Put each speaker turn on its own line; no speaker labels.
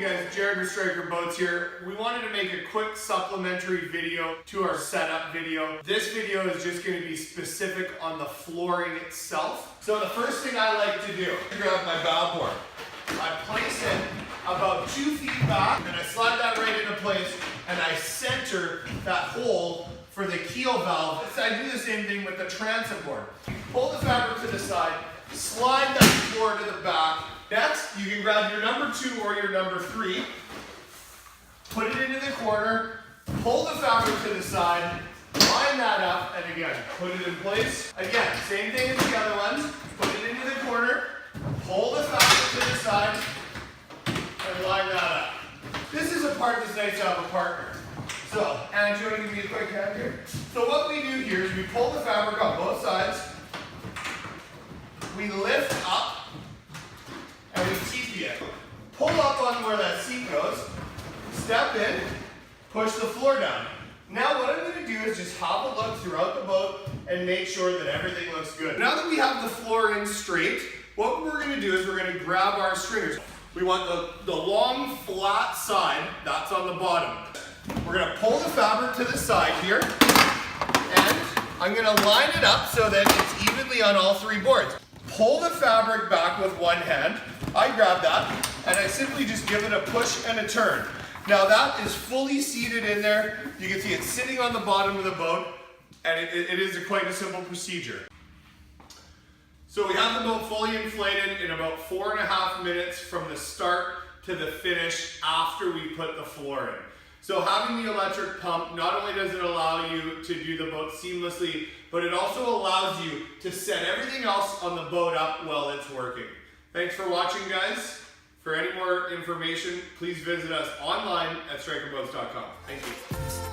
guys, Jared with Stryker Boats here. We wanted to make a quick supplementary video to our setup video. This video is just going to be specific on the flooring itself. So the first thing I like to do, I grab my bow board. I place it about 2 feet back and I slide that right into place and I center that hole for the keel valve. I do the same thing with the transit board. Pull the fabric to the side, slide that floor to the back. Next, you can grab your number 2 or your number 3, put it into the corner, pull the fabric to the side, line that up, and again, put it in place. Again, same thing as the other ones. Put it into the corner, pull the fabric to the side, and line that up. This is a part that's nice to have a partner. So, Anna, do you want to give me a quick hand here? So what we do here is we pull the fabric on both sides, we lift up, and we TP it. Pull up on where that seat goes, step in, push the floor down. Now what I'm going to do is just have a look throughout the boat and make sure that everything looks good. Now that we have the floor in straight, what we're going to do is we're going to grab our stringers. We want the long flat side, that's on the bottom. We're going to pull the fabric to the side here, and I'm going to line it up so that it's evenly on all 3 boards. Pull the fabric back with one hand. I grab that and I simply just give it a push and a turn. Now that is fully seated in there. You can see it's sitting on the bottom of the boat, and it is quite a simple procedure. So we have the boat fully inflated in about 4.5 minutes from the start to the finish after we put the floor in. So having the electric pump, not only does it allow you to do the boat seamlessly, but it also allows you to set everything else on the boat up while it's working. Thanks for watching, guys. For any more information, please visit us online at strykerboats.com. Thank you.